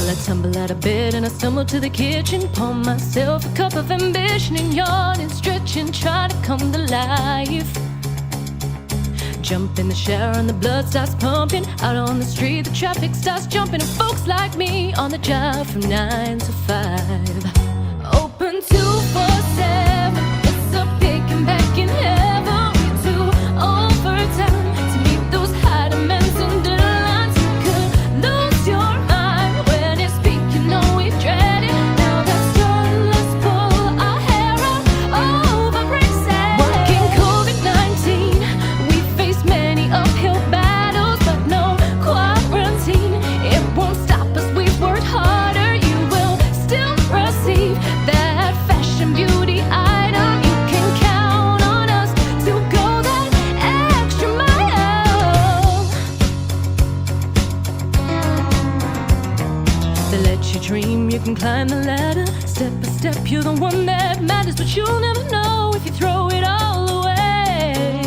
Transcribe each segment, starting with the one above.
Well, I tumble out of bed and I stumble to the kitchen, pour myself a cup of ambition and yawn and stretch and try to come to life. Jump in the shower and the blood starts pumping. Out on the street the traffic starts jumping, and folks like me on the job from 9 to 5. Open 24/7, it's a picking back in heaven. We do overtime to meet those high demands and deadlines. You could lose your mind when it's peak, you know we dread it. Now that's done, let's pull our hair out over Brexit. Working COVID-19, we face many uphill battles, but no quarantine. It won't stop us, we've worked harder. You will still receive that fashion beauty item. You can count on us to go that extra mile. They let you dream, you can climb the ladder. Step by step, you're the one that matters, but you'll never know if you throw it all away.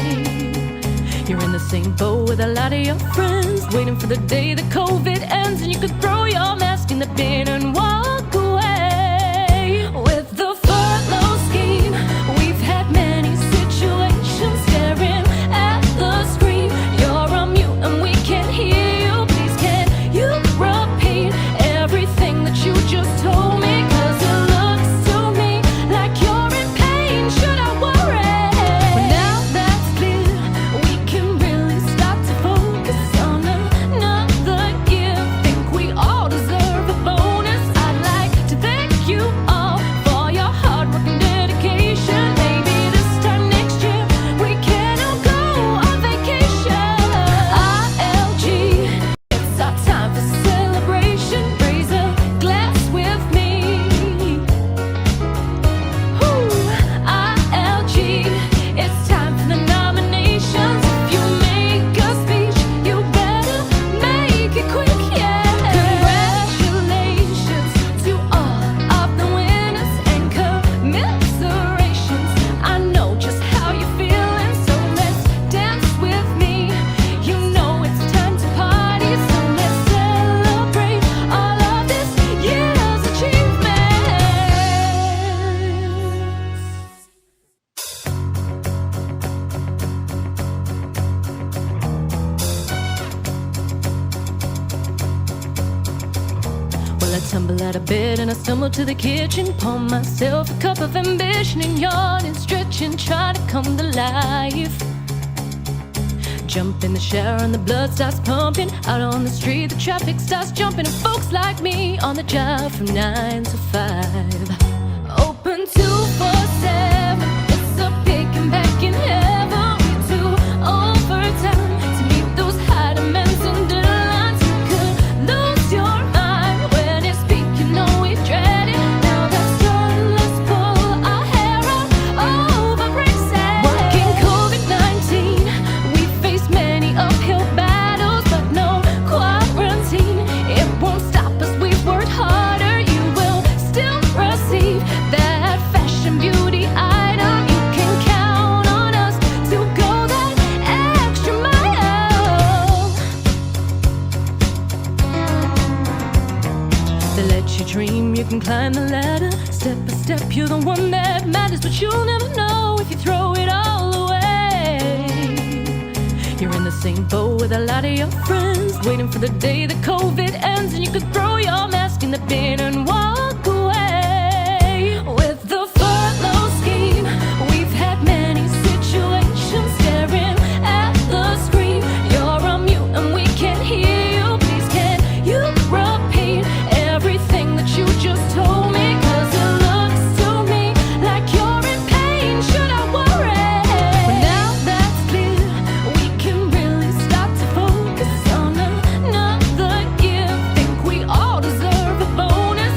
You're in the same boat with a lot of your friends, waiting for the day that COVID ends and you could throw your mask in the bin and walk away. With the furlough scheme, we've had many situations. Staring at the screen, you're on mute and we can't hear you. Please can you repeat everything that you just told me? 'Cause it looks to me like you're in pain. Should I worry? Well, now that's clear, we can really start to focus on another year. Think we all deserve a bonus. I'd like to thank you all for your hard work and dedication. Maybe this time next year we can all go on vacation. ILG, it's our time for celebration. Raise a glass with me. ILG, it's time for the nominations. If you make a speech, you better make it quick, yeah. Congratulations to all of the winners and commiserations. I know just how you're feeling, so let's dance with me. You know it's time to party, so let's celebrate all of this year's achievements. Well, I tumble out of bed and I stumble to the kitchen, pour myself a cup of ambition and yawn and stretch and try to come to life. Jump in the shower and the blood starts pumping. Out on the street the traffic starts jumping, and folks like me on the job from 9 to 5. Open 24/7, it's a picking back in heaven. We do overtime to meet those high demands and deadlines. You could lose your mind when it's peak, you know we dread it. Now that's done, let's pull our hair out over Brexit. Working COVID-19, we face many uphill battles, but no quarantine. It won't stop us, we've worked harder. You will still receive that fashion beauty item. You can count on us to go that extra mile. They let you dream, you can climb the ladder. Step by step, you're the one that matters, but you'll never know if you throw it all away. You're in the same boat with a lot of your friends, waiting for the day that COVID ends and you could throw your mask in the bin and walk away. With the furlough scheme, we've had many situations. Staring at the screen, you're on mute and we can't hear you. Please can you repeat everything that you just told me? 'Cause it looks to me like you're in pain. Should I worry? Well, now that's clear, we can really start to focus on another year. Think we all deserve a bonus.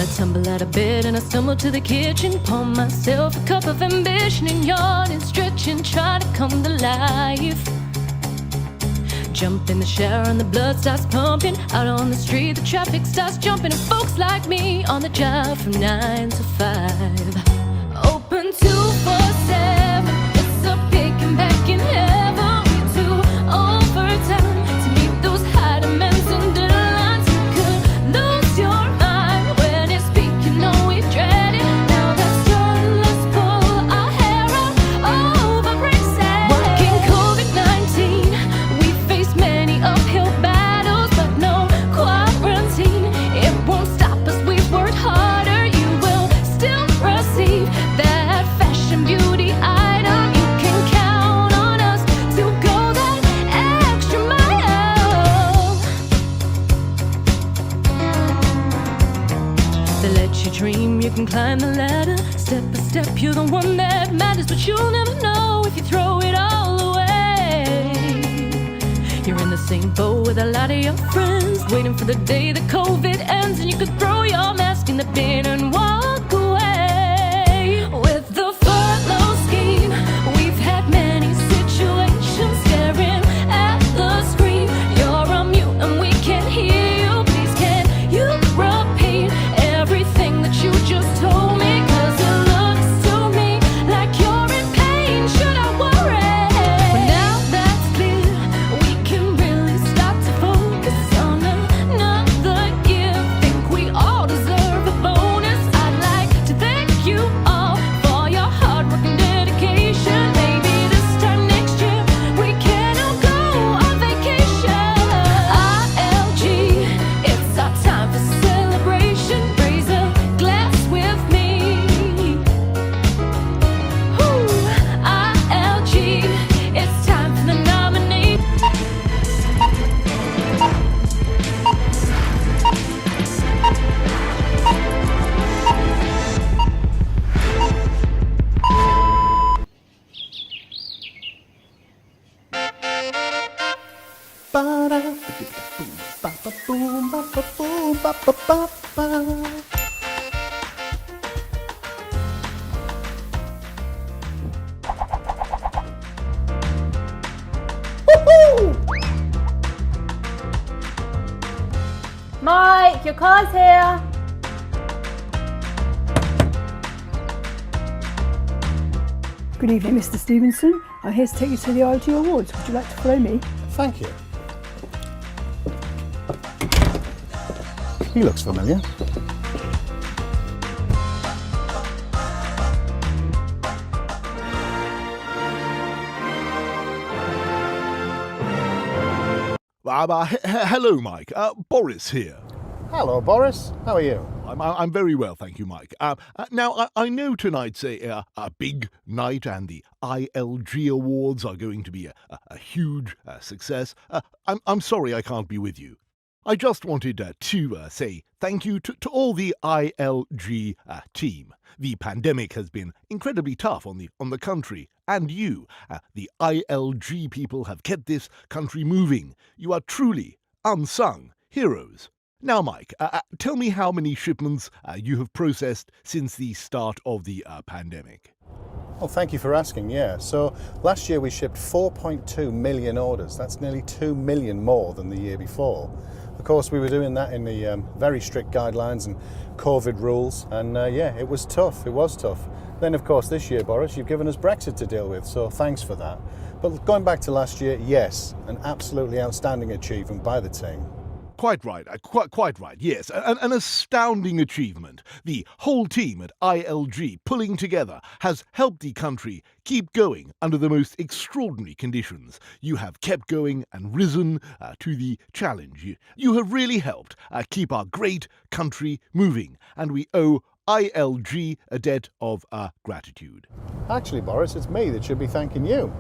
I tumble out of bed and I stumble to the kitchen, pour myself a cup of ambition and yawn and stretch and try to come to life. Jump in the shower and the blood starts pumping. Out on the street the traffic starts jumping, and folks like me on the job from 9 to 5. Open 24/7, it's a picking back in heaven. We do overtime to meet those high demands and deadlines. You could lose your mind when it's peak, you know we dread it. Now that's done, let's pull our hair out over braces. Working COVID-19, we face many uphill battles, but no quarantine. It won't stop us, we've worked harder. You will still receive that fashion beauty item. You can count on us to go that extra mile. They let you dream, you can climb the ladder. Step by step, you're the one that matters, but you'll never know if you throw it all away. You're in the same boat with a lot of your friends, waiting for the day that COVID ends and you could throw your mask in the bin and walk away. With the furlough scheme, we've had many situations staring at the screen. You're on mute and we can't hear you. Please can you repeat everything that you just told me? 'Cause it looks to me like you're in pain. Should I worry? Well, now that's clear, we can really start to focus on another year. Think we all deserve a bonus. I'd like to thank you all for your hard work and dedication. Maybe this time next year we can all go on vacation. ILG, it's our time for celebration. Raise a glass with me. Woo, ILG, it's time for the nominee. Mike, your car's here. Good evening, Mr. Stevenson. I'm here to take you to the ILG Awards. Would you like to follow me? Thank you. He looks familiar. Hello, Mike. Boris here. Hello, Boris. How are you? I'm very well, thank you, Mike. Now, I know tonight's a big night and the ILG Awards are going to be a huge success. I'm sorry I can't be with you. I just wanted to say thank you to all the ILG team. The pandemic has been incredibly tough on the country, and you, the ILG people, have kept this country moving. You are truly unsung heroes. Now, Mike, tell me how many shipments you have processed since the start of the pandemic. Well, thank you for asking, yeah. So last year we shipped 4.2 million orders. That's nearly 2 million more than the year before. Of course, we were doing that in the very strict guidelines and COVID rules, and yeah, it was tough. It was tough. Then, of course, this year, Boris, you've given us Brexit to deal with, so thanks for that. But going back to last year, yes, an absolutely outstanding achievement by the team. Quite right, quite right, yes. An astounding achievement. The whole team at ILG pulling together has helped the country keep going under the most extraordinary conditions. You have kept going and risen to the challenge. You have really helped keep our great country moving, and we owe ILG a debt of gratitude. Actually, Boris, it's me that should be thanking you.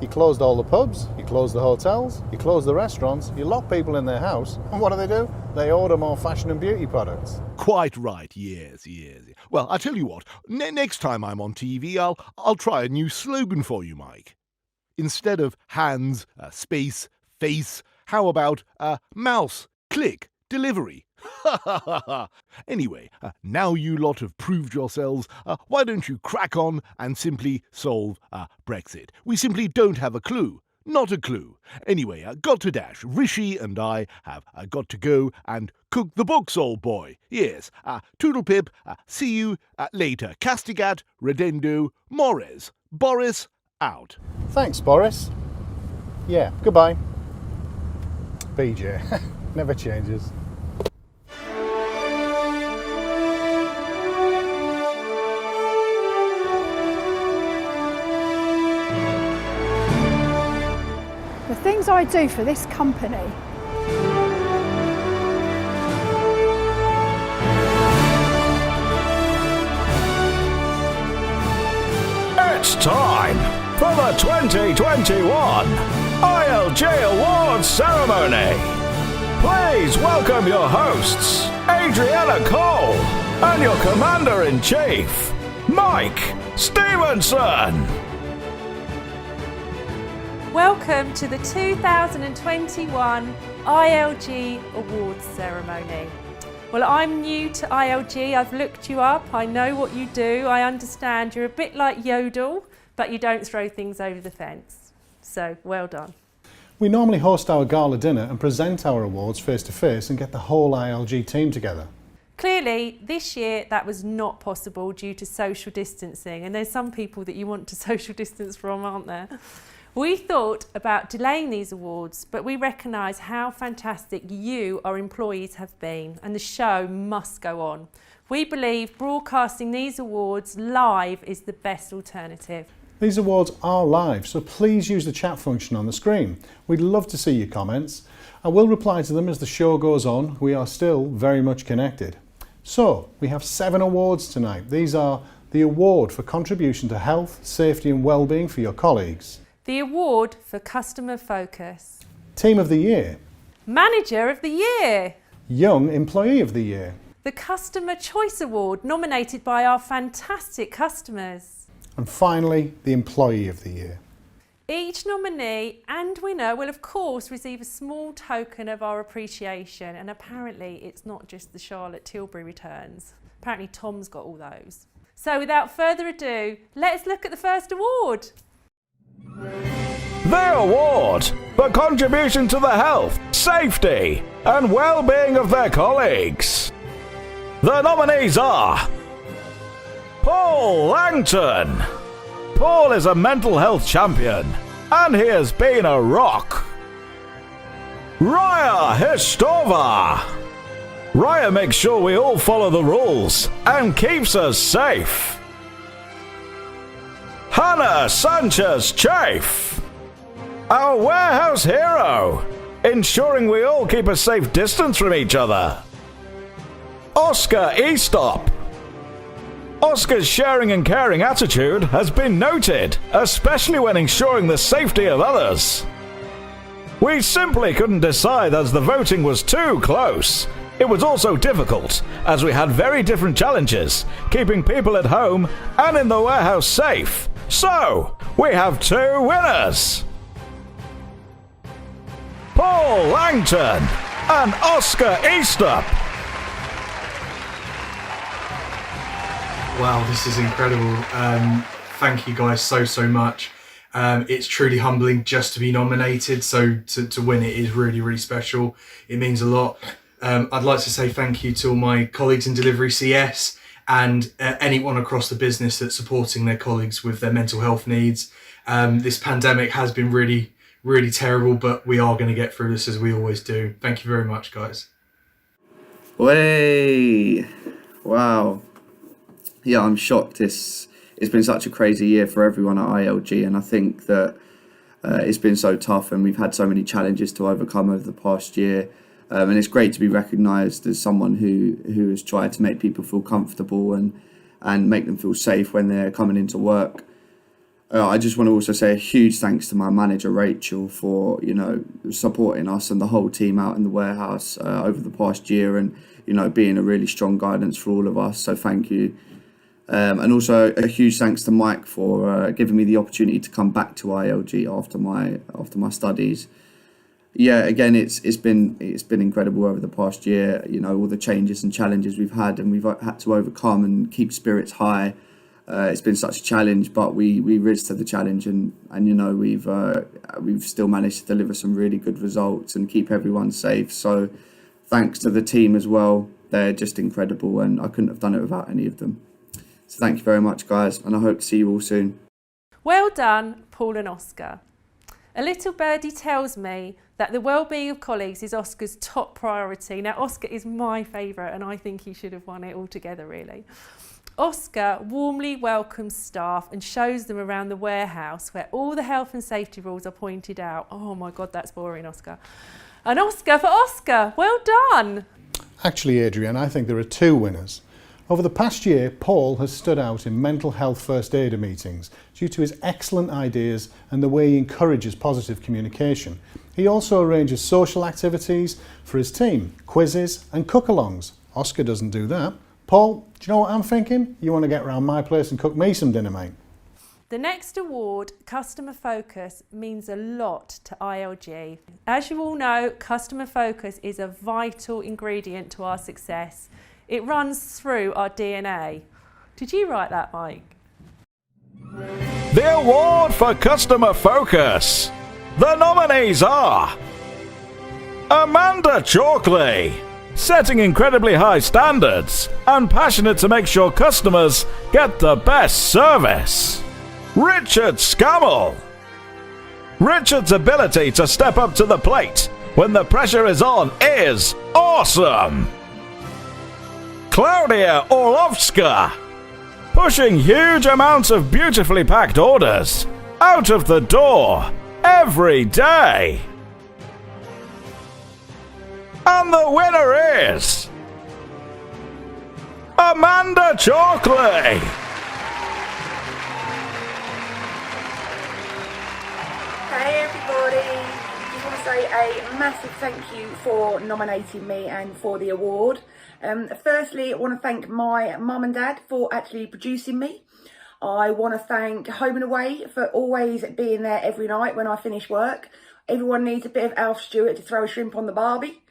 You closed all the pubs, you closed the hotels, you closed the restaurants, you lock people in their house, and what do? They order more fashion and beauty products. Quite right, yes. Well, I tell you what, next time I'm on TV, I'll try a new slogan for you, Mike. Instead of hands, space, face, how about mouse, click, delivery? Anyway, now you lot have proved yourselves, why don't you crack on and simply solve Brexit? We simply don't have a clue. Not a clue. Anyway, got to dash. Rishi and I have got to go and cook the books, old boy. Yes, toodle pip, see you later. Castigat, redendo, mores. Boris, out. Thanks, Boris. Yeah, goodbye. BJ, never changes. The things I do for this company. It's time for the 2021 ILG Awards ceremony. Please welcome your hosts, Adriana Cole and your Commander-in-Chief, Mike Stevenson. Welcome to the 2021 ILG Awards ceremony. Well, I'm new to ILG. I've looked you up. I know what you do. I understand you're a bit like Yodel, but you don't throw things over the fence. So, well done. We normally host our gala dinner and present our awards face to face and get the whole ILG team together. Clearly, this year that was not possible due to social distancing, and there's some people that you want to social distance from, aren't there? We thought about delaying these awards, but we recognise how fantastic you, our employees, have been, and the show must go on. We believe broadcasting these awards live is the best alternative. These awards are live, so please use the chat function on the screen. We'd love to see your comments. I will reply to them as the show goes on. We are still very much connected. So, we have 7 awards tonight. These are the award for contribution to health, safety and well-being for your colleagues. The award for customer focus. Team of the Year. Manager of the Year. Young Employee of the Year. The Customer Choice Award, nominated by our fantastic customers. And finally, the Employee of the Year. Each nominee and winner will of course receive a small token of our appreciation, and apparently it's not just the Charlotte Tilbury returns. Apparently Tom's got all those. So without further ado, let's look at the first award. The award for contribution to the health, safety and well-being of their colleagues. The nominees are Paul Langton. Paul is a mental health champion and he has been a rock. Raya Histova. Raya makes sure we all follow the rules and keeps us safe. Hannah Sanchez-Chafe, our warehouse hero, ensuring we all keep a safe distance from each other. Oscar Eastop. Oscar's sharing and caring attitude has been noted, especially when ensuring the safety of others. We simply couldn't decide as the voting was too close. It was also difficult, as we had very different challenges, keeping people at home and in the warehouse safe. So, we have 2 winners. Paul Langton and Oscar Eastop. Wow, this is incredible. Thank you guys so much. It's truly humbling just to be nominated, so to win it is really special. It means a lot. I'd like to say thank you to all my colleagues in Delivery CS and anyone across the business that's supporting their colleagues with their mental health needs. This pandemic has been really terrible, but we are going to get through this as we always do. Thank you very much, guys. Way, wow. Yeah, I'm shocked. It's been such a crazy year for everyone at ILG, and I think that it's been so tough and we've had so many challenges to overcome over the past year. And it's great to be recognised as someone who has tried to make people feel comfortable and make them feel safe when they're coming into work. I just want to also say a huge thanks to my manager Rachel for supporting us and the whole team out in the warehouse over the past year, and being a really strong guidance for all of us. So thank you. And also a huge thanks to Mike for giving me the opportunity to come back to ILG after my studies. yeah, again, it's been incredible over the past year. You know, all the changes and challenges we've had, and we've had to overcome and keep spirits high. It's been such a challenge, but we rose to the challenge, and you know, we've still managed to deliver some really good results and keep everyone safe. So thanks to the team as well. They're just incredible, and I couldn't have done it without any of them. So thank you very much, guys, and I hope to see you all soon. Well done, Paul and Oscar. A little birdie tells me that the well-being of colleagues is Oscar's top priority. Now, Oscar is my favourite, and I think he should have won it altogether, really. Oscar warmly welcomes staff and shows them around the warehouse where all the health and safety rules are pointed out. Oh my God, that's boring, Oscar. An Oscar for Oscar. Well done. Actually, Adrian, I think there are two winners. Over the past year, Paul has stood out in mental health first aider meetings due to his excellent ideas and the way he encourages positive communication. He also arranges social activities for his team, quizzes and cook-alongs. Oscar doesn't do that. Paul, do you know what I'm thinking? You want to get round my place and cook me some dinner, mate. The next award, Customer Focus, means a lot to ILG. As you all know, customer focus is a vital ingredient to our success. It runs through our DNA. Did you write that, Mike? The award for Customer Focus. The nominees are Amanda Chalkley, setting incredibly high standards and passionate to make sure customers get the best service. Richard Scammell. Richard's ability to step up to the plate when the pressure is on is awesome. Claudia Orlovska, pushing huge amounts of beautifully packed orders out of the door every day. And the winner is Amanda Chalkley. Hey everybody, just want to say a massive thank you for nominating me and for the award. Firstly, I want to thank my mum and dad for actually producing me. I want to thank Home and Away for always being there every night when I finish work. Everyone needs a bit of Alf Stewart to throw shrimp on the barbie.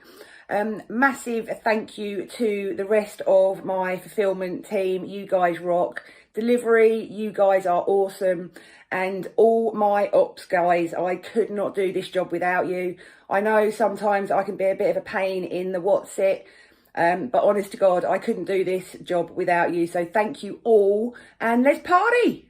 Massive thank you to the rest of my fulfillment team. You guys rock. Delivery, you guys are awesome. And all my ops guys, I could not do this job without you. I know sometimes I can be a bit of a pain in the what's it, but honest to God, I couldn't do this job without you. So thank you all, and let's party.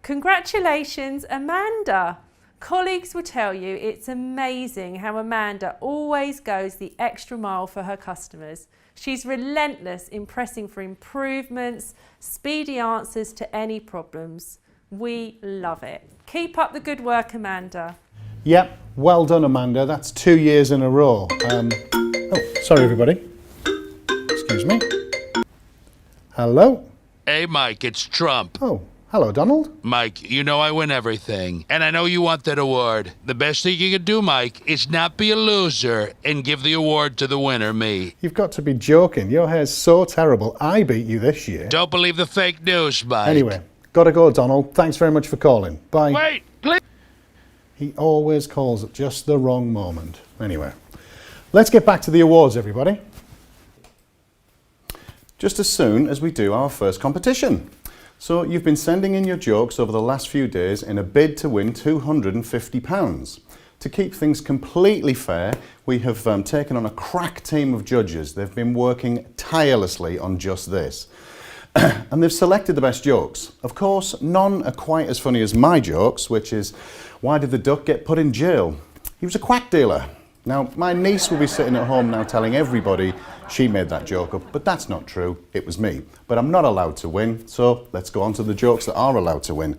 Congratulations, Amanda. Colleagues will tell you it's amazing how Amanda always goes the extra mile for her customers. She's relentless in pressing for improvements, speedy answers to any problems. We love it. Keep up the good work, Amanda. Yep, well done, Amanda. That's 2 years in a row. Sorry, everybody. Excuse me. Hello? Hey, Mike, it's Trump. Oh, hello, Donald. Mike, you know I win everything, and I know you want that award. The best thing you can do, Mike, is not be a loser and give the award to the winner, me. You've got to be joking. Your hair's so terrible. I beat you this year. Don't believe the fake news, Mike. Anyway, gotta go, Donald. Thanks very much for calling. Bye. Wait, please. He always calls at just the wrong moment. Anyway, let's get back to the awards, everybody. Just as soon as we do our first competition. So you've been sending in your jokes over the last few days in a bid to win £250. To keep things completely fair, we have taken on a crack team of judges. They've been working tirelessly on just this. And they've selected the best jokes. Of course, none are quite as funny as my jokes, which is, why did the duck get put in jail? He was a quack dealer. Now, my niece will be sitting at home now telling everybody she made that joke up, but that's not true. It was me. But I'm not allowed to win, so let's go on to the jokes that are allowed to win.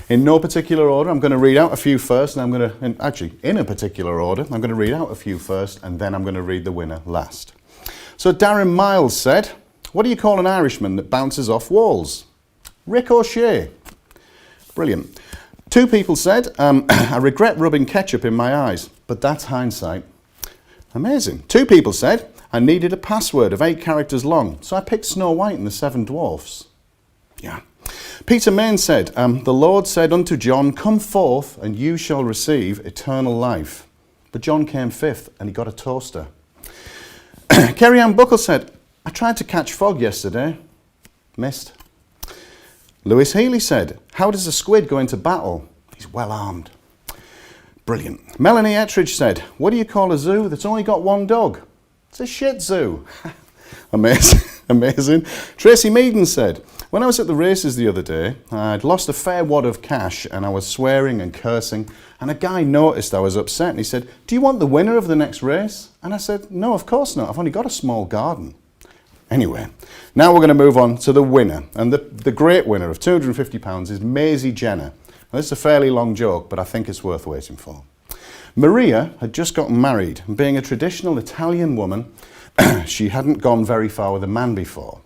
In no particular order, I'm going to read out a few first, and I'm going to, actually, in a particular order, I'm going to read out a few first, and then I'm going to read the winner last. So Darren Miles said, what do you call an Irishman that bounces off walls? Ricochet. Brilliant. Two people said, I regret rubbing ketchup in my eyes, but that's hindsight. Amazing. Two people said, I needed a password of 8 characters long, so I picked Snow White and the 7 Dwarfs. Yeah. Peter Main said, the Lord said unto John, come forth and you shall receive eternal life. but John came 5th and he got a toaster. Kerry Ann Buckle said, I tried to catch fog yesterday. Missed. Lewis Healy said, how does a squid go into battle? He's well armed. Brilliant. Melanie Ettridge said, what do you call a zoo that's only got one dog? It's a shit zoo. Amazing. Amazing. Tracy Meaden said, when I was at the races the other day, I'd lost a fair wad of cash and I was swearing and cursing, and a guy noticed I was upset and he said, do you want the winner of the next race? And I said, no, of course not. I've only got a small garden. Anyway, now we're going to move on to the winner. And the great winner of £250 is Maisie Jenner. Now, this is a fairly long joke, but I think it's worth waiting for. Maria had just gotten married, and being a traditional Italian woman, she hadn't gone very far with a man before.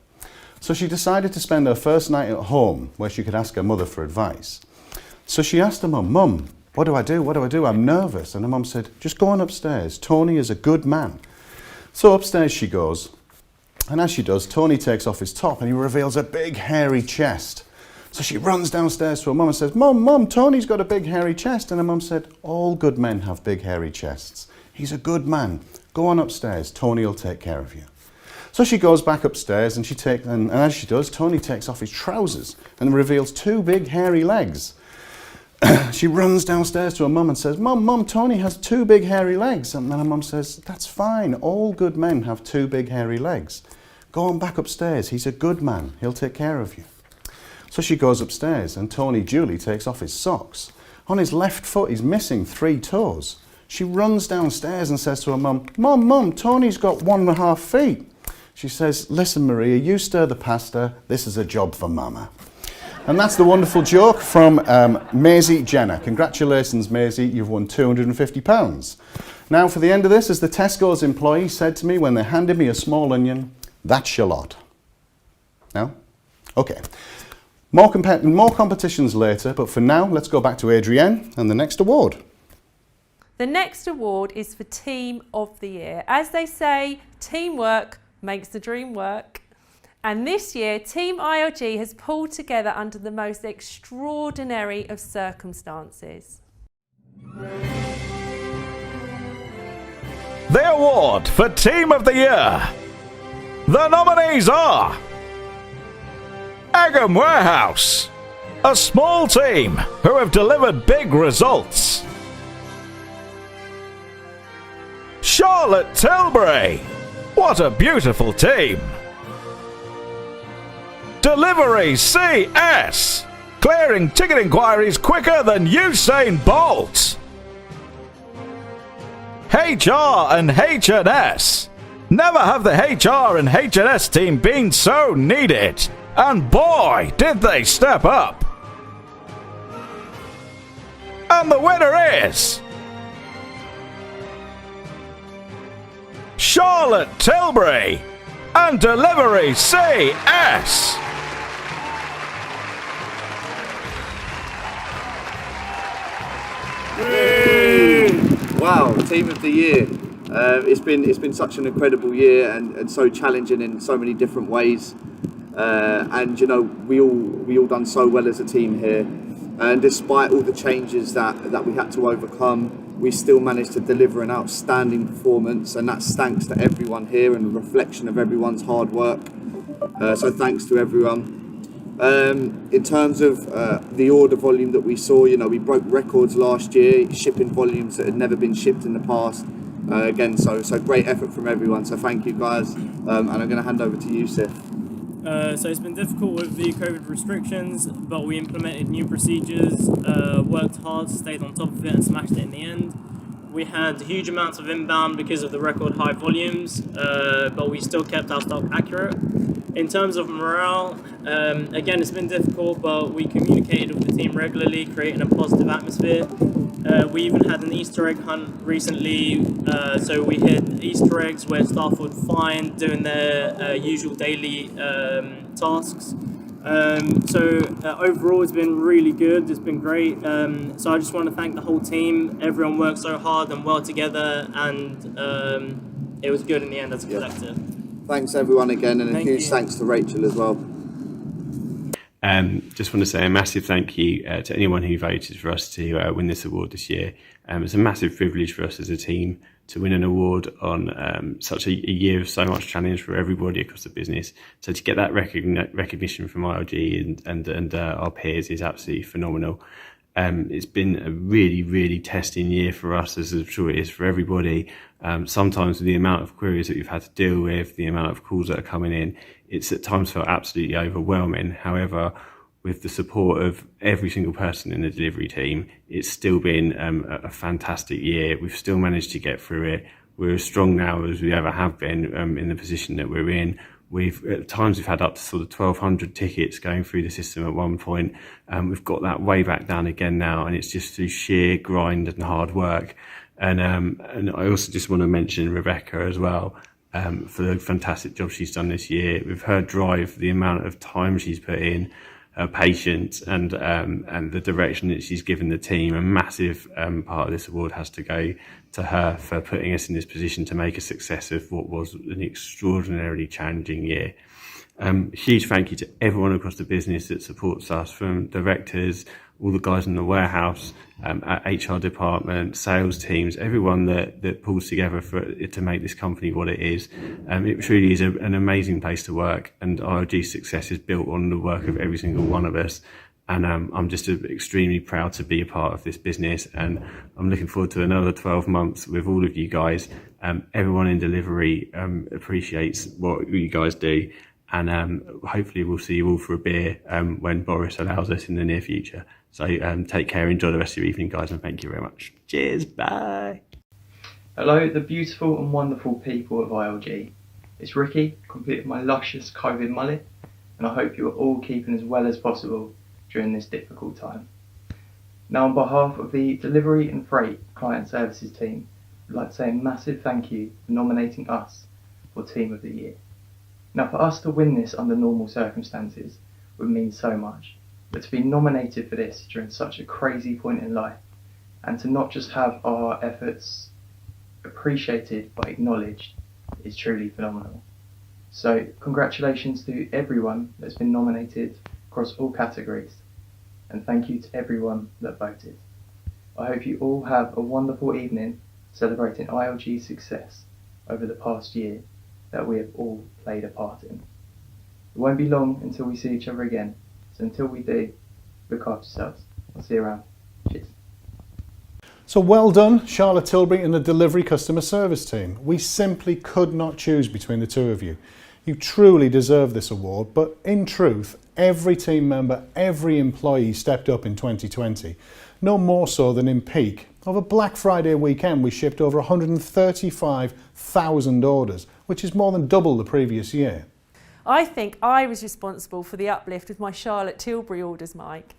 So she decided to spend her first night at home where she could ask her mother for advice. So she asked her mum, Mum, what do I do? What do I do? I'm nervous. And her mum said, just go on upstairs. Tony is a good man. So upstairs she goes. And as she does, Tony takes off his top and he reveals a big hairy chest. So she runs downstairs to her mum and says, Mum, Tony's got a big hairy chest. And her mum said, all good men have big hairy chests. He's a good man. Go on upstairs. Tony will take care of you. So she goes back upstairs and as she does, Tony takes off his trousers and reveals 2 big hairy legs. She runs downstairs to her mum and says, Mum, Tony has 2 big hairy legs. And then her mum says, that's fine. All good men have 2 big hairy legs. Go on back upstairs. He's a good man. He'll take care of you. So she goes upstairs and Tony duly takes off his socks. On his left foot, he's missing 3 toes. She runs downstairs and says to her mum, Mum, Tony's got 1.5 feet. She says, listen, Maria, you stir the pasta. This is a job for Mama. And that's the wonderful joke from Maisie Jenner. Congratulations, Maisie, you've won £250. Now, for the end of this, as the Tesco's employee said to me when they handed me a small onion, that's your lot. No? Okay. More competitions later, but for now, let's go back to Adrienne and the next award. The next award is for Team of the Year. As they say, teamwork makes the dream work. And this year, Team ILG has pulled together under the most extraordinary of circumstances. The award for Team of the Year. The nominees are Egham Warehouse, a small team who have delivered big results. Charlotte Tilbury, what a beautiful team. Delivery CS, clearing ticket inquiries quicker than Usain Bolt. HR and H&S, never have the HR and H&S team been so needed, and boy did they step up. And the winner is Charlotte Tilbury and Delivery CS. Wow, Team of the Year. It's been such an incredible year and so challenging in so many different ways. And you know, we all done so well as a team here. And despite all the changes that we had to overcome, we still managed to deliver an outstanding performance, and that's thanks to everyone here and a reflection of everyone's hard work. So thanks to everyone. In terms of the order volume that we saw, you know, we broke records last year, shipping volumes that had never been shipped in the past. Again, so great effort from everyone. So thank you guys, and I'm going to hand over to Yusuf. So it's been difficult with the COVID restrictions, but we implemented new procedures, worked hard, stayed on top of it and smashed it in the end. We had huge amounts of inbound because of the record high volumes, but we still kept our stock accurate. In terms of morale, again, it's been difficult, but we communicated with the team regularly, creating a positive atmosphere. We even had an Easter egg hunt recently, so we hit Easter eggs where staff would find doing their usual daily tasks. Overall, it's been really good. It's been great. So I just want to thank the whole team. Everyone worked so hard and well together, and it was good in the end as a collective. Thanks everyone again, and a huge thanks to Rachel as well. Just want to say a massive thank you to anyone who voted for us to win this award this year. It's a massive privilege for us as a team to win an award on such a year of so much challenge for everybody across the business. So to get that recognition from ILG and our peers is absolutely phenomenal. It's been a really, really testing year for us, as I'm sure it is for everybody. Sometimes with the amount of queries that we've had to deal with, the amount of calls that are coming in, it's at times felt absolutely overwhelming. However, with the support of every single person in the delivery team, it's still been a fantastic year. We've still managed to get through it. We're as strong now as we ever have been in the position that we're in. At times we've had up to sort of 1,200 tickets going through the system at one point. We've got that way back down again now, and it's just through sheer grind and hard work. And I also just want to mention Rebecca as well for the fantastic job she's done this year. With her drive, the amount of time she's put in, her patience, and the direction that she's given the team, a massive part of this award has to go to her for putting us in this position to make a success of what was an extraordinarily challenging year. Huge thank you to everyone across the business that supports us, from directors, all the guys in the warehouse, our HR department, sales teams, everyone that pulls together to make this company what it is. It truly is an amazing place to work, and ILG's success is built on the work of every single one of us. And I'm just extremely proud to be a part of this business, and I'm looking forward to another 12 months with all of you guys. Everyone in delivery appreciates what you guys do, and hopefully we'll see you all for a beer when Boris allows us in the near future. So take care, enjoy the rest of your evening, guys, and thank you very much. Cheers, bye. Hello, the beautiful and wonderful people of ILG. It's Ricky, complete with my luscious COVID mullet, and I hope you are all keeping as well as possible during this difficult time. Now, on behalf of the Delivery and Freight Client Services team, I'd like to say a massive thank you for nominating us for Team of the Year. Now, for us to win this under normal circumstances would mean so much, but to be nominated for this during such a crazy point in life, and to not just have our efforts appreciated but acknowledged, is truly phenomenal. So congratulations to everyone that's been nominated across all categories, and thank you to everyone that voted. I hope you all have a wonderful evening celebrating ILG's success over the past year that we have all played a part in. It won't be long until we see each other again, so until we do, look after yourselves. I'll see you around. Cheers. So well done, Charlotte Tilbury and the delivery customer service team. We simply could not choose between the two of you. You truly deserve this award, but in truth, every team member, every employee stepped up in 2020. No more so than in peak. Over Black Friday weekend, we shipped over 135,000 orders, which is more than double the previous year. I think I was responsible for the uplift with my Charlotte Tilbury orders, Mike.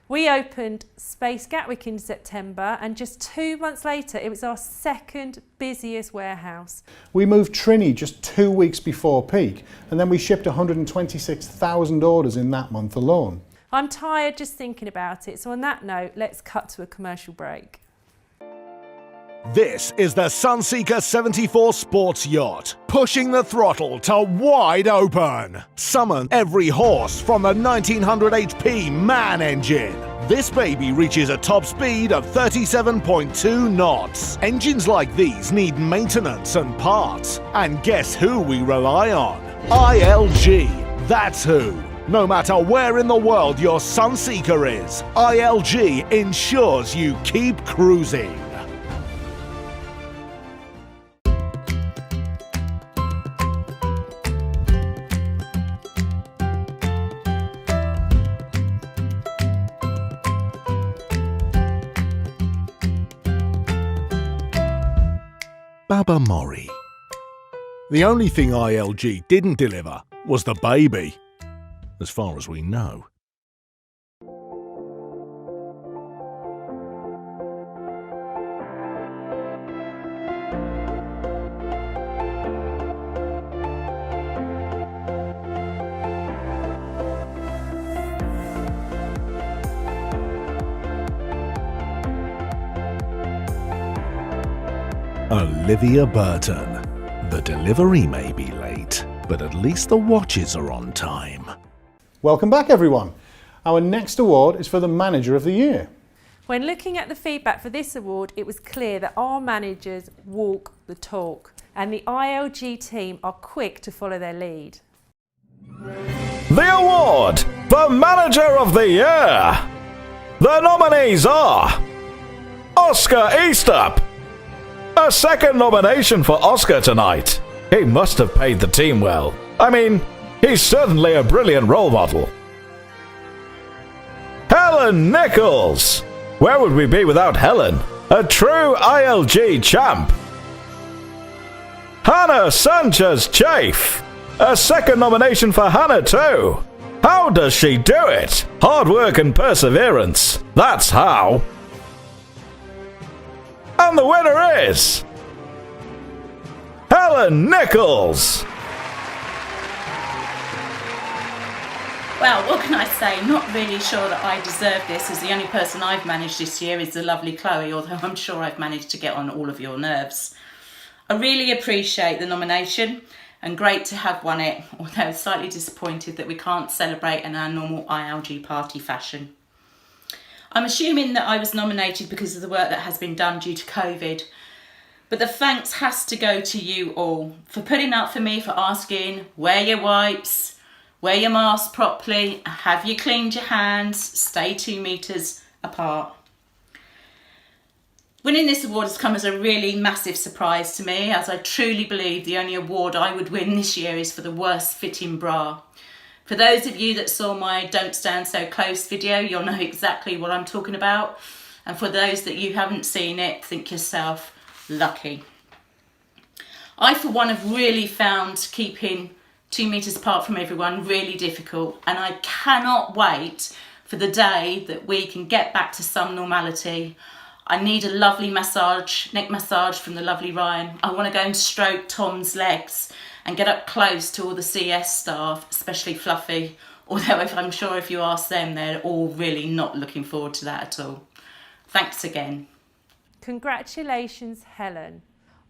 We opened Space Gatwick in September, and just 2 months later, it was our second busiest warehouse. We moved Trinny just 2 weeks before peak, and then we shipped 126,000 orders in that month alone. I'm tired just thinking about it, so on that note, let's cut to a commercial break. This is the Sunseeker 74 sports yacht, pushing the throttle to wide open. Summon every horse from the 1900 HP MAN engine. This baby reaches a top speed of 37.2 knots. Engines like these need maintenance and parts. And guess who we rely on? ILG. That's who. No matter where in the world your Sunseeker is, ILG ensures you keep cruising. Baba Mori. The only thing ILG didn't deliver was the baby, as far as we know. Olivia Burton. The delivery may be late, but at least the watches are on time. Welcome back, everyone. Our next award is for the Manager of the Year. When looking at the feedback for this award, it was clear that our managers walk the talk and the ILG team are quick to follow their lead. The award for Manager of the Year. The nominees are Oscar Eastup. A second nomination for Oscar tonight. He must have paid the team well. I mean, he's certainly a brilliant role model. Helen Nichols. Where would we be without Helen? A true ILG champ. Hannah Sanchez-Chafe. A second nomination for Hannah too. How does she do it? Hard work and perseverance. That's how. And the winner is Helen Nichols. Well, what can I say? Not really sure that I deserve this, as the only person I've managed this year is the lovely Chloe, although I'm sure I've managed to get on all of your nerves. I really appreciate the nomination and great to have won it, although slightly disappointed that we can't celebrate in our normal ILG party fashion. I'm assuming that I was nominated because of the work that has been done due to COVID, but the thanks has to go to you all for putting up for me, for asking, wear your wipes, wear your mask properly, have you cleaned your hands, stay 2 metres apart. Winning this award has come as a really massive surprise to me, as I truly believe the only award I would win this year is for the worst fitting bra. For those of you that saw my Don't Stand So Close video, you'll know exactly what I'm talking about. And for those that you haven't seen it, think yourself lucky. I, for one, have really found keeping 2 metres apart from everyone really difficult, and I cannot wait for the day that we can get back to some normality. I need a lovely massage, neck massage from the lovely Ryan. I want to go and stroke Tom's legs and get up close to all the CS staff, especially Fluffy, although I'm sure if you ask them, they're all really not looking forward to that at all. Thanks again. Congratulations, Helen.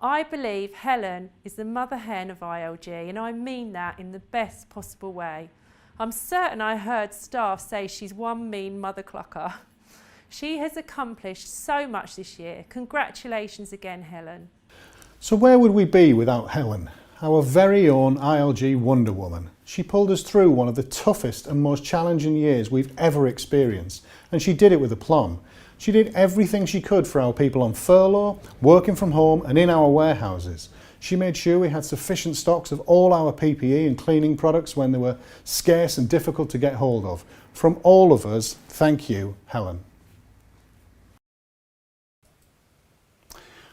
I believe Helen is the mother hen of ILG, and I mean that in the best possible way. I'm certain I heard staff say she's one mean mother clucker. She has accomplished so much this year. Congratulations again, Helen. So where would we be without Helen? Our very own ILG Wonder Woman. She pulled us through one of the toughest and most challenging years we've ever experienced, and she did it with aplomb. She did everything she could for our people on furlough, working from home and in our warehouses. She made sure we had sufficient stocks of all our PPE and cleaning products when they were scarce and difficult to get hold of. From all of us, thank you, Helen.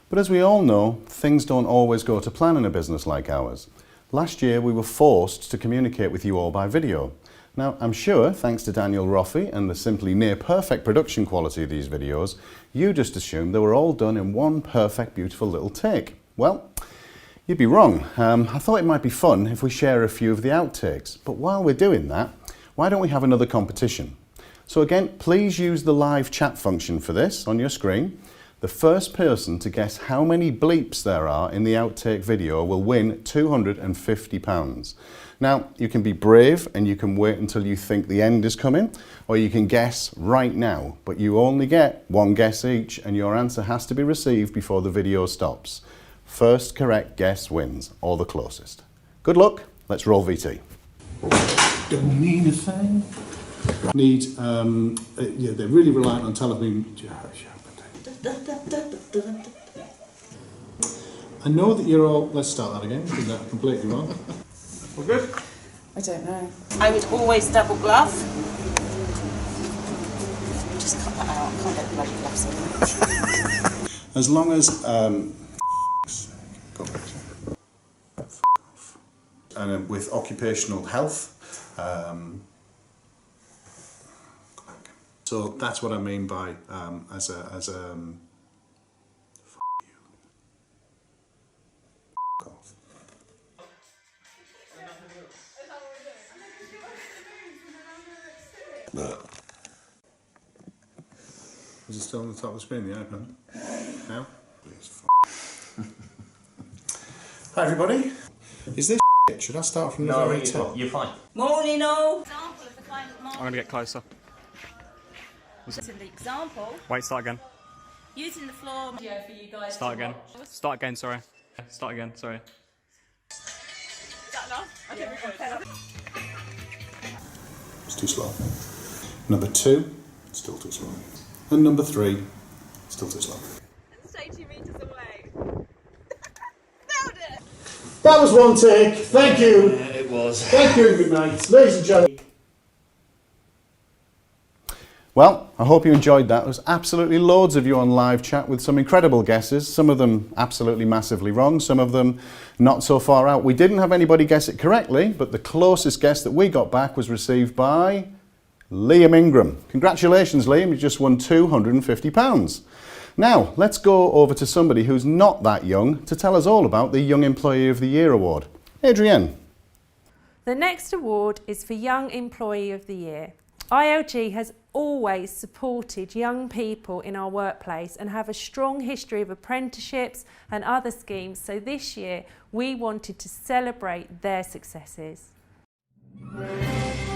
But as we all know, things don't always go to plan in a business like ours. Last year we were forced to communicate with you all by video. Now, I'm sure, thanks to Daniel Roffey and the simply near-perfect production quality of these videos, you just assumed they were all done in one perfect, beautiful little take. Well, you'd be wrong. I thought it might be fun if we share a few of the outtakes. But while we're doing that, why don't we have another competition? So again, please use the live chat function for this on your screen. The first person to guess how many bleeps there are in the outtake video will win £250. Now, you can be brave and you can wait until you think the end is coming, or you can guess right now, but you only get one guess each and your answer has to be received before the video stops. First correct guess wins, or the closest. Good luck, let's roll VT. Don't mean a thing. Yeah, they're really reliant on television. I know that you're all, let's start that again, because that's completely wrong. We're good? I don't know. I would always double glove. Just cut that out. I can't get the bloody gloves on. As long as, and with occupational health, so that's what I mean by as a f you. F off. Is it still on the top of the screen, the iPad? Now? Please, Hi everybody. Is this shit? Should I start from the very top? You're fine. Morning all. I'm going to get closer. Setting the example. Wait, start again. Using the floor video for you guys. Start again. Start again, sorry. Start again, sorry. Is that enough? I think we've got 10 up. It's too slow. Number 2, still too slow. And number 3, still too slow. And stay 2 metres away. Nailed it! That was one take. Thank you. It was. Thank you and good night. Ladies and gentlemen. Well, I hope you enjoyed that. There was absolutely loads of you on live chat with some incredible guesses. Some of them absolutely massively wrong, some of them not so far out. We didn't have anybody guess it correctly, but the closest guess that we got back was received by Liam Ingram. Congratulations, Liam, you just won £250. Now, let's go over to somebody who's not that young to tell us all about the Young Employee of the Year award. Adrienne. The next award is for Young Employee of the Year. ILG has always supported young people in our workplace and have a strong history of apprenticeships and other schemes, so this year we wanted to celebrate their successes.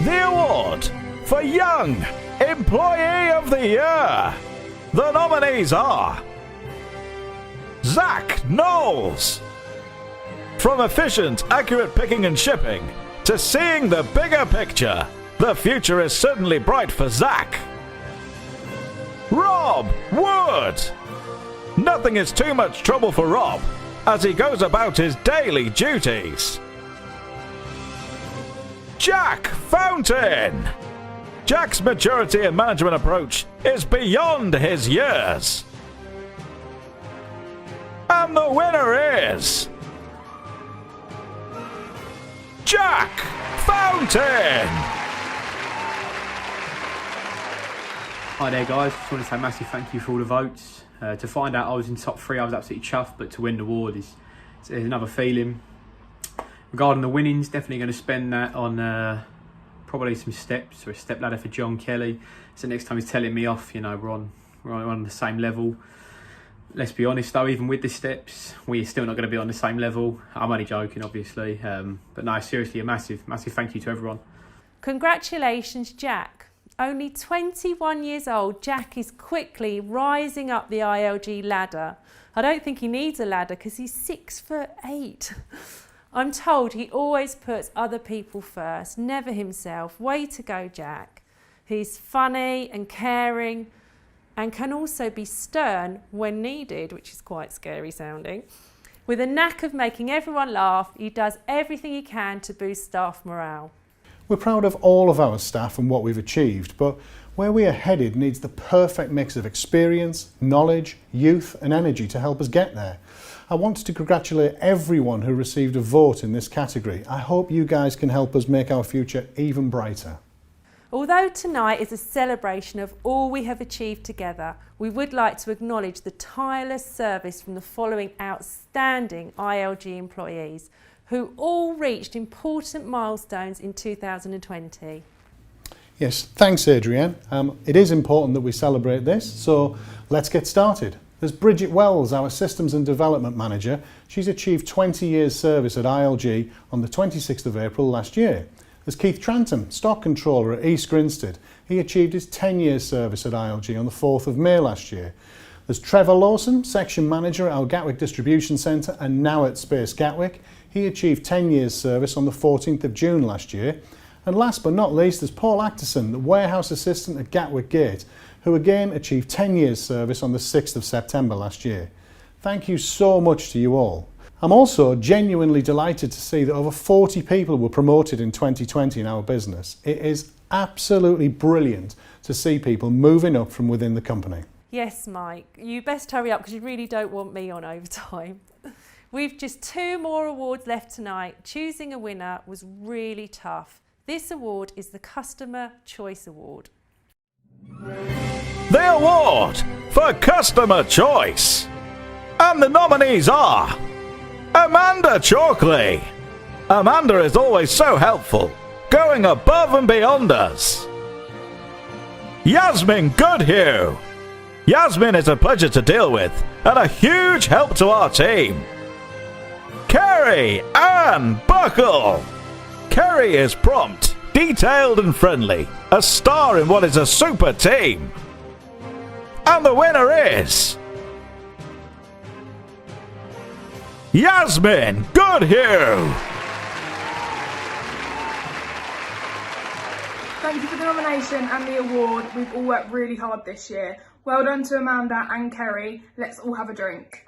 The award for Young Employee of the Year. The nominees are Zach Knowles. From efficient, accurate picking and shipping to seeing the bigger picture, the future is certainly bright for Zach. Rob Wood. Nothing is too much trouble for Rob as he goes about his daily duties. Jack Fountain. Jack's maturity and management approach is beyond his years. And the winner is Jack Fountain. Hi there guys, just want to say a massive thank you for all the votes. To find out I was in top 3 I was absolutely chuffed, but to win the award is another feeling. Regarding the winnings, definitely going to spend that on probably some steps or a step ladder for John Kelly. So next time he's telling me off, you know, we're on the same level. Let's be honest though, even with the steps, we're still not going to be on the same level. I'm only joking, obviously. But no, seriously, a massive thank you to everyone. Congratulations, Jack. Only 21 years old, Jack is quickly rising up the ILG ladder. I don't think he needs a ladder because he's 6'8". I'm told he always puts other people first, never himself. Way to go, Jack. He's funny and caring and can also be stern when needed, which is quite scary sounding. With a knack of making everyone laugh, he does everything he can to boost staff morale. We're proud of all of our staff and what we've achieved, but where we are headed needs the perfect mix of experience, knowledge, youth and energy to help us get there. I wanted to congratulate everyone who received a vote in this category. I hope you guys can help us make our future even brighter. Although tonight is a celebration of all we have achieved together, we would like to acknowledge the tireless service from the following outstanding ILG employees who all reached important milestones in 2020. Yes, thanks Adrienne. It is important that we celebrate this, so let's get started. There's Bridget Wells, our Systems and Development Manager. She's achieved 20 years service at ILG on the 26th of April last year. There's Keith Trantham, Stock Controller at East Grinstead. He achieved his 10 years service at ILG on the 4th of May last year. There's Trevor Lawson, Section Manager at our Gatwick Distribution Centre and now at Space Gatwick. He achieved 10 years service on the 14th of June last year. And last but not least, there's Paul Acterson, the Warehouse Assistant at Gatwick Gate, who again achieved 10 years service on the 6th of September last year. Thank you so much to you all. I'm also genuinely delighted to see that over 40 people were promoted in 2020 in our business. It is absolutely brilliant to see people moving up from within the company. Yes, Mike, you best hurry up because you really don't want me on overtime. We've just 2 more awards left tonight. Choosing a winner was really tough. This award is the Customer Choice Award. The award for Customer Choice. And the nominees are Amanda Chalkley. Amanda is always so helpful, going above and beyond us. Yasmin Goodhue. Yasmin is a pleasure to deal with and a huge help to our team. Kerry Ann Buckle. Kerry is prompt, detailed and friendly, a star in what is a super team. And the winner is Yasmin Goodhue. Thank you for the nomination and the award. We've all worked really hard this year. Well done to Amanda and Kerry. Let's all have a drink.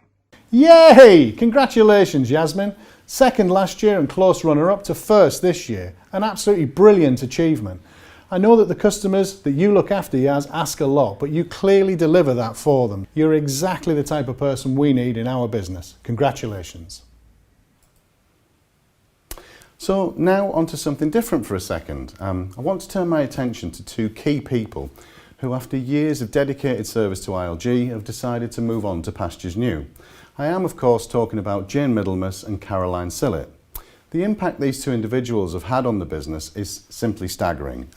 Yay! Congratulations, Yasmin. Second last year and close runner-up to first this year. An absolutely brilliant achievement. I know that the customers that you look after, Yaz, ask a lot, but you clearly deliver that for them. You're exactly the type of person we need in our business. Congratulations. So now on to something different for a second. I want to turn my attention to two key people who, after years of dedicated service to ILG, have decided to move on to pastures new. I am, of course, talking about Jane Middlemas and Caroline Sillett. The impact these two individuals have had on the business is simply staggering.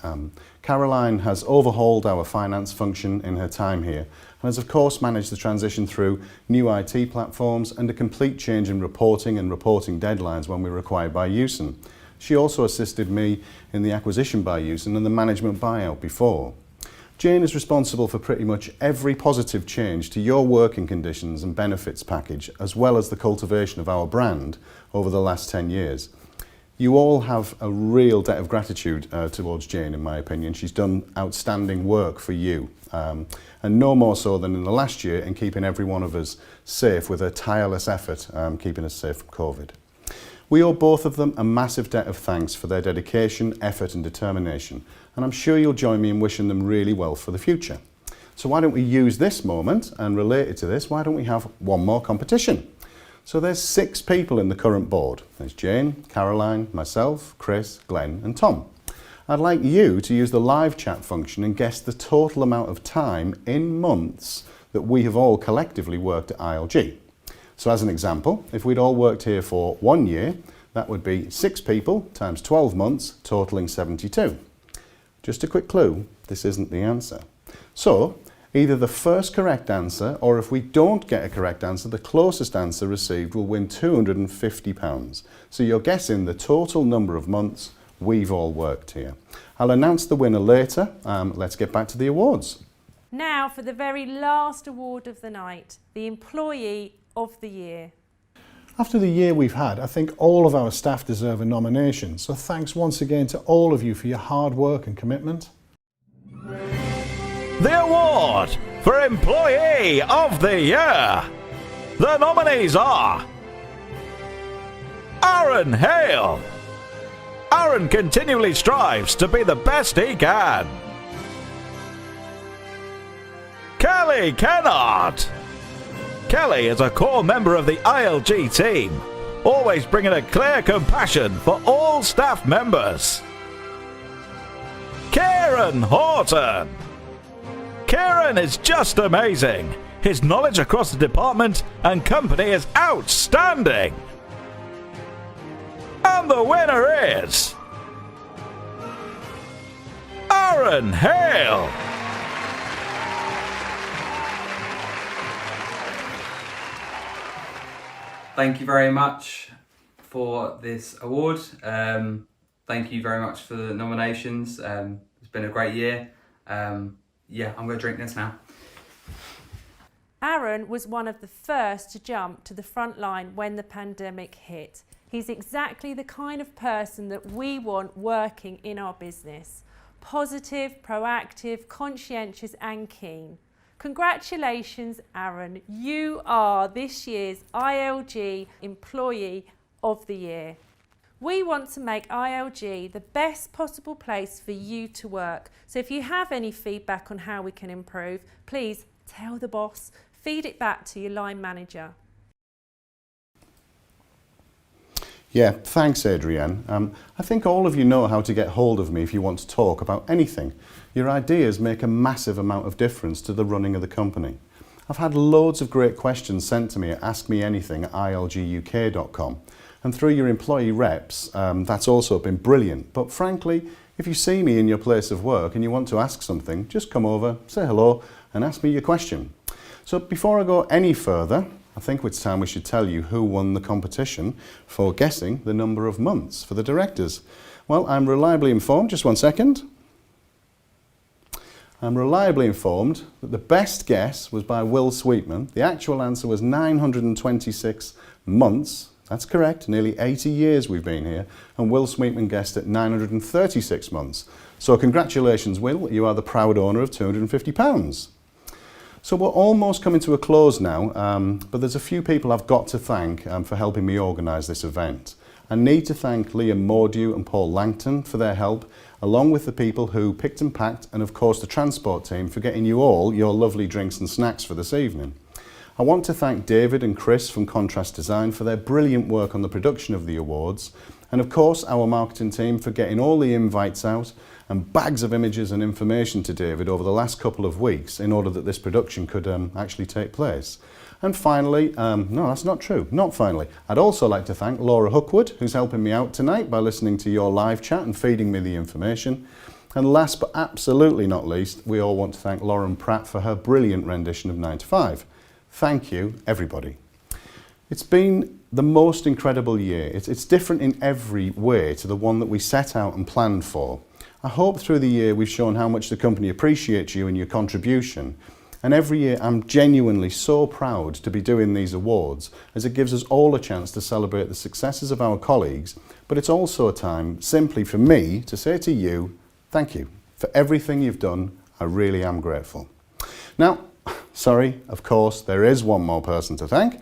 Caroline has overhauled our finance function in her time here and has, of course, managed the transition through new IT platforms and a complete change in reporting and reporting deadlines when we were acquired by Usen. She also assisted me in the acquisition by Usen and the management buyout before. Jane is responsible for pretty much every positive change to your working conditions and benefits package, as well as the cultivation of our brand over the last 10 years. You all have a real debt of gratitude towards Jane, in my opinion. She's done outstanding work for you, and no more so than in the last year in keeping every one of us safe with her tireless effort keeping us safe from COVID. We owe both of them a massive debt of thanks for their dedication, effort and determination, and I'm sure you'll join me in wishing them really well for the future. So why don't we use this moment, and related to this, why don't we have one more competition? So there's 6 people in the current board. There's Jane, Caroline, myself, Chris, Glenn and Tom. I'd like you to use the live chat function and guess the total amount of time in months that we have all collectively worked at ILG. So as an example, if we'd all worked here for 1 year, that would be 6 people times 12 months, totaling 72. Just a quick clue, this isn't the answer. So, either the first correct answer, or if we don't get a correct answer, the closest answer received will win £250. So you're guessing the total number of months we've all worked here. I'll announce the winner later. Let's get back to the awards. Now for the very last award of the night, the Employee of the Year. After the year we've had, I think all of our staff deserve a nomination. So thanks once again to all of you for your hard work and commitment. The award for Employee of the Year. The nominees are Aaron Hale. Aaron continually strives to be the best he can. Kelly Kennard. Kelly is a core member of the ILG team, always bringing a clear compassion for all staff members. Kieran Horton. Kieran is just amazing. His knowledge across the department and company is outstanding. And the winner is Aaron Hale. Thank you very much for this award. Thank you very much for the nominations. It's been a great year. Yeah, I'm going to drink this now. Aaron was one of the first to jump to the front line when the pandemic hit. He's exactly the kind of person that we want working in our business. Positive, proactive, conscientious and keen. Congratulations, Aaron. You are this year's ILG Employee of the Year. We want to make ILG the best possible place for you to work. So if you have any feedback on how we can improve, please tell the boss, feed it back to your line manager. Yeah, thanks, Adrienne. I think all of you know how to get hold of me if you want to talk about anything. Your ideas make a massive amount of difference to the running of the company. I've had loads of great questions sent to me at askmeanything@ilguk.com, and through your employee reps, that's also been brilliant. But frankly, if you see me in your place of work and you want to ask something, just come over, say hello, and ask me your question. So before I go any further, I think it's time we should tell you who won the competition for guessing the number of months for the directors. Well, I'm reliably informed, just one second. I'm reliably informed that the best guess was by Will Sweetman. The actual answer was 926 months. That's correct, nearly 80 years we've been here, and Will Sweetman guessed at 936 months. So congratulations, Will, you are the proud owner of £250. So we're almost coming to a close now, but there's a few people I've got to thank for helping me organise this event. I need to thank Liam Mordew and Paul Langton for their help, along with the people who picked and packed, and of course the transport team for getting you all your lovely drinks and snacks for this evening. I want to thank David and Chris from Contrast Design for their brilliant work on the production of the awards, and of course our marketing team for getting all the invites out and bags of images and information to David over the last couple of weeks in order that this production could actually take place. And finally, no, that's not true, not finally, I'd also like to thank Laura Hookwood, who's helping me out tonight by listening to your live chat and feeding me the information. And last but absolutely not least, we all want to thank Lauren Pratt for her brilliant rendition of 9 to 5. Thank you, everybody. It's been the most incredible year. It's different in every way to the one that we set out and planned for. I hope through the year we've shown how much the company appreciates you and your contribution. And every year I'm genuinely so proud to be doing these awards, as it gives us all a chance to celebrate the successes of our colleagues, but it's also a time simply for me to say to you, thank you for everything you've done. I really am grateful. Now, sorry, of course, there is one more person to thank.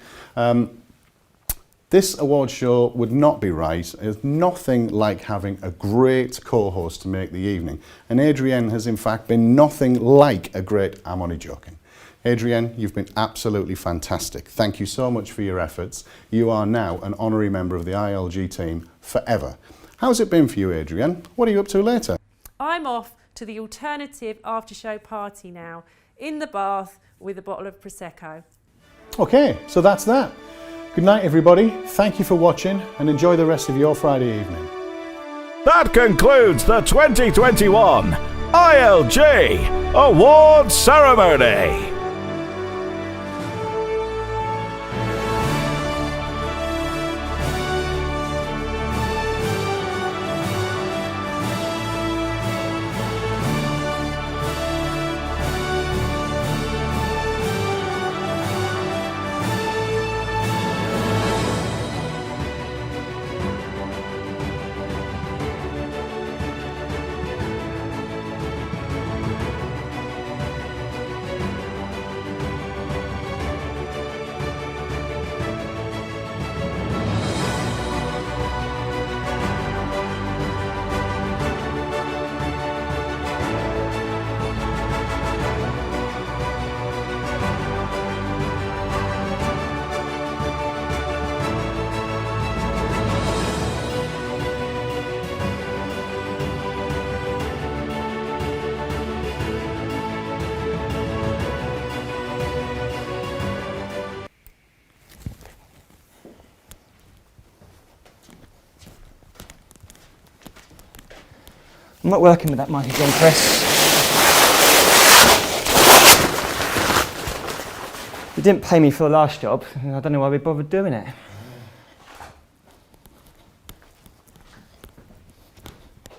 This award show would not be right. It's nothing like having a great co-host to make the evening. And Adrienne has in fact been nothing like a great, I'm only joking. Adrienne, you've been absolutely fantastic. Thank you so much for your efforts. You are now an honorary member of the ILG team forever. How's it been for you, Adrienne? What are you up to later? I'm off to the alternative after-show party now, in the bath with a bottle of Prosecco. Okay, so that's that. Good night, everybody. Thank you for watching and enjoy the rest of your Friday evening. That concludes the 2021 ILG Awards ceremony. I'm not working with that mic again, Chris. You didn't pay me for the last job, and I don't know why we bothered doing it.